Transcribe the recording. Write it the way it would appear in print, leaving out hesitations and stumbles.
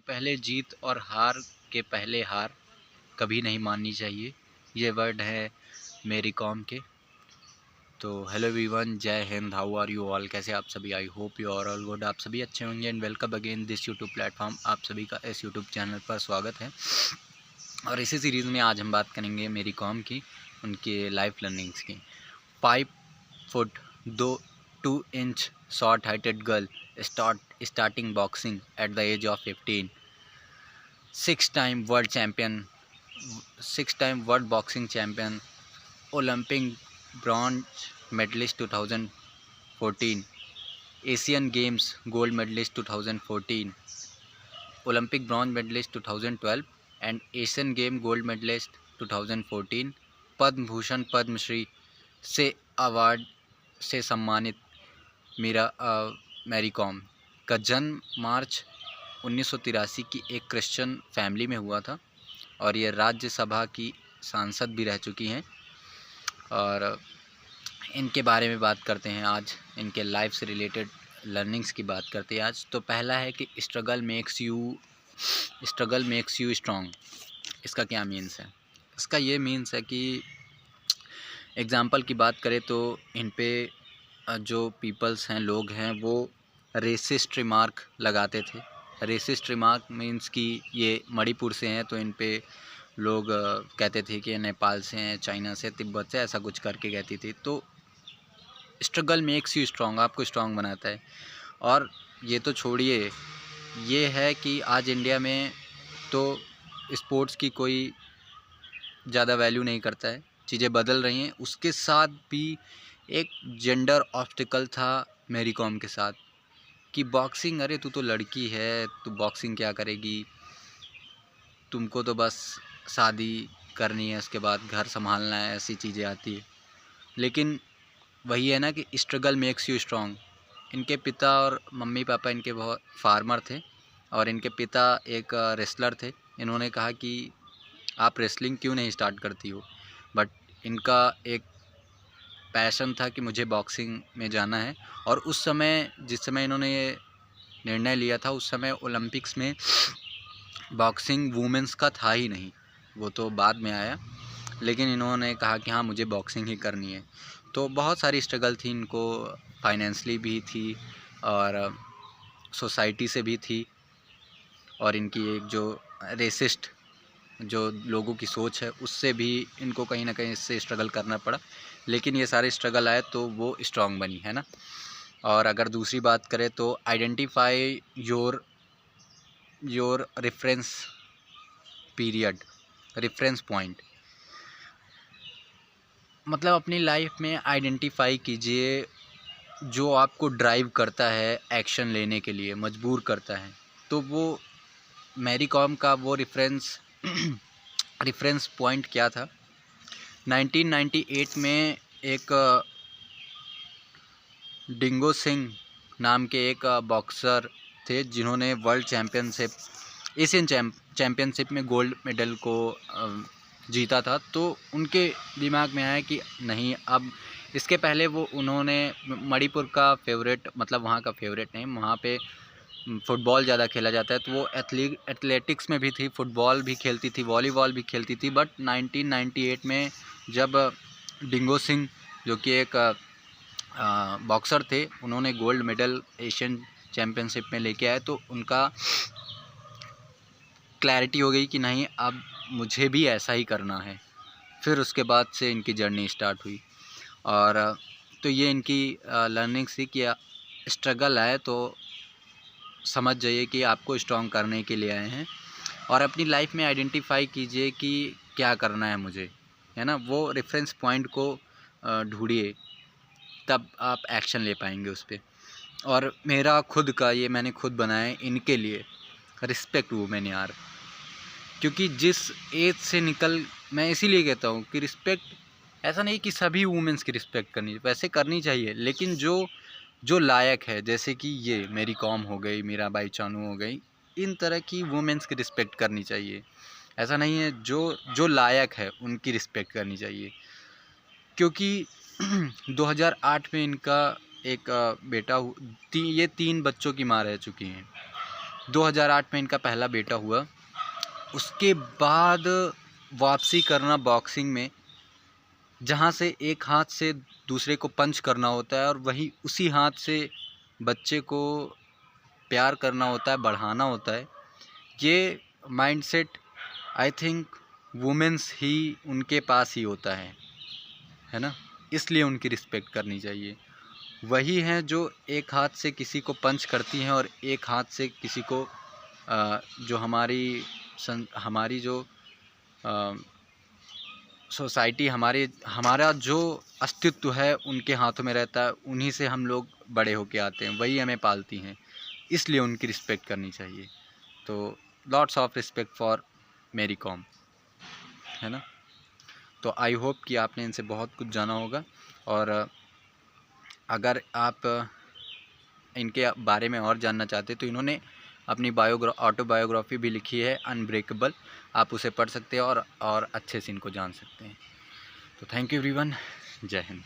पहले जीत और हार के पहले हार कभी नहीं माननी चाहिए। ये वर्ड है मेरी कॉम के। तो हेलो एवरीवन, जय हिंद, हाउ आर यू ऑल। कैसे आप सभी? I hope you are all good. आप सभी अच्छे होंगे and welcome again this YouTube platform. आप सभी का इस यूट्यूब चैनल पर स्वागत है। और इसी सीरीज़ में आज हम बात करेंगे मेरी कॉम की, उनके लाइफ लर्निंग्स की। 5 foot 2 inch short heighted girl starting boxing at the age of 15। 6 time world champion, 6 time world boxing champion, Olympic bronze medalist 2014, Asian Games gold medalist 2014, Olympic bronze medalist 2012 and Asian game gold medalist 2014। Padma Bhushan Padmashri से award से सम्मानित Mary com का जन्म मार्च 1983 की एक Christian family में हुआ था और ये राज्यसभा की सांसद भी रह चुकी हैं। और इनके बारे में बात करते हैं आज, इनके लाइफ से रिलेटेड लर्निंग्स की बात करते हैं आज। तो पहला है कि स्ट्रगल मेक्स यू स्ट्रॉन्ग। इसका क्या मीन्स है? इसका ये मीन्स है कि एग्ज़ाम्पल की बात करें तो इन पे जो पीपल्स हैं, लोग हैं, वो रेसिस्ट रिमार्क लगाते थे। रेसिस्ट रिमार्क मीन्स कि ये मणिपुर से हैं, तो इन पे लोग कहते थे कि नेपाल से हैं, चाइना से, तिब्बत से, ऐसा कुछ करके कहती थी। तो स्ट्रगल मेक्स यू स्ट्रॉन्ग, आपको स्ट्रॉन्ग बनाता है। और ये तो छोड़िए, ये है कि आज इंडिया में तो स्पोर्ट्स की कोई ज़्यादा वैल्यू नहीं करता है, चीज़ें बदल रही हैं। उसके साथ भी एक जेंडर ऑब्स्टिकल था मैरी कॉम के साथ कि बॉक्सिंग, अरे तू तो लड़की है, तू बॉक्सिंग क्या करेगी, तुमको तो बस शादी करनी है, उसके बाद घर संभालना है, ऐसी चीज़ें आती है। लेकिन वही है ना कि स्ट्रगल मेक्स यू स्ट्रॉन्ग। इनके पिता और मम्मी पापा इनके बहुत फार्मर थे और इनके पिता एक रेसलर थे। इन्होंने कहा कि आप रेसलिंग क्यों नहीं स्टार्ट करती हो, बट इनका एक पैशन था कि मुझे बॉक्सिंग में जाना है। और उस समय, जिस समय इन्होंने ये निर्णय लिया था, उस समय ओलंपिक्स में बॉक्सिंग वुमेंस का था ही नहीं, वो तो बाद में आया। लेकिन इन्होंने कहा कि हाँ, मुझे बॉक्सिंग ही करनी है। तो बहुत सारी स्ट्रगल थी इनको, फाइनेंशली भी थी और सोसाइटी से भी थी, और इनकी एक जो रेसिस्ट जो लोगों की सोच है, उससे भी इनको कहीं ना कहीं इससे स्ट्रगल करना पड़ा। लेकिन ये सारे स्ट्रगल आए तो वो स्ट्रांग बनी, है ना। और अगर दूसरी बात करें तो identify your reference period, reference point. मतलब अपनी लाइफ में आइडेंटिफाई कीजिए जो आपको ड्राइव करता है एक्शन लेने के लिए, मजबूर करता है। तो वो मैरी कॉम का वो रेफरेंस पॉइंट क्या था? 1998 में एक डिंगो सिंह नाम के एक बॉक्सर थे जिन्होंने वर्ल्ड चैम्पियनशिप, एशियन चैम्पियनशिप में गोल्ड मेडल को जीता था। तो उनके दिमाग में आया कि नहीं, अब इसके पहले उन्होंने मणिपुर का फेवरेट, मतलब वहाँ का फेवरेट नहीं, वहाँ पे फ़ुटबॉल ज़्यादा खेला जाता है, तो वो एथलेटिक्स में भी थी, फ़ुटबॉल भी खेलती थी, वॉलीबॉल भी खेलती थी। बट 1998 में जब डिंगो सिंह, जो कि एक बॉक्सर थे, उन्होंने गोल्ड मेडल एशियन चैम्पियनशिप में लेके आए, तो उनका क्लैरिटी हो गई कि नहीं, अब मुझे भी ऐसा ही करना है। फिर उसके बाद से इनकी जर्नी स्टार्ट हुई। और तो ये इनकी लर्निंग थी कि स्ट्रगल आए तो समझ जाइए कि आपको स्ट्रॉन्ग करने के लिए आए हैं। और अपनी लाइफ में आइडेंटिफाई कीजिए कि क्या करना है मुझे, है ना। वो रेफरेंस पॉइंट को ढूंढिए, तब आप एक्शन ले पाएंगे उस पर। और मेरा खुद का, ये मैंने खुद बनाया इनके लिए, रिस्पेक्ट वुमेन यार। क्योंकि जिस एज से मैं इसीलिए कहता हूँ कि रिस्पेक्ट, ऐसा नहीं कि सभी वुमेंस की रिस्पेक्ट करनी, वैसे करनी चाहिए, लेकिन जो लायक है, जैसे कि ये मेरी कॉम हो गई, मीराबाई चानू हो गई, इन तरह की वुमेंस की रिस्पेक्ट करनी चाहिए। ऐसा नहीं है, जो लायक है उनकी रिस्पेक्ट करनी चाहिए। क्योंकि 2008 में इनका एक बेटा ये 3 बच्चों की माँ रह चुकी हैं। 2008 में इनका पहला बेटा हुआ। उसके बाद वापसी करना बॉक्सिंग में, जहाँ से एक हाथ से दूसरे को पंच करना होता है और वही उसी हाथ से बच्चे को प्यार करना होता है, बढ़ाना होता है। ये माइंडसेट आई थिंक वुमेन्स ही उनके पास ही होता है ना, इसलिए उनकी रिस्पेक्ट करनी चाहिए। वही हैं जो एक हाथ से किसी को पंच करती हैं और एक हाथ से किसी को जो हमारी जो सोसाइटी, हमारा जो अस्तित्व है उनके हाथों में रहता है, उन्हीं से हम लोग बड़े होके आते हैं, वही हमें पालती हैं, इसलिए उनकी रिस्पेक्ट करनी चाहिए। तो लॉट्स ऑफ रिस्पेक्ट फॉर मेरी कॉम, है ना। तो आई होप कि आपने इनसे बहुत कुछ जाना होगा, और अगर आप इनके बारे में और जानना चाहते तो इन्होंने अपनी ऑटोबायोग्राफी भी लिखी है, अनब्रेकेबल, आप उसे पढ़ सकते हैं और अच्छे से इनको जान सकते हैं। तो थैंक यू एवरीवन, जय हिंद।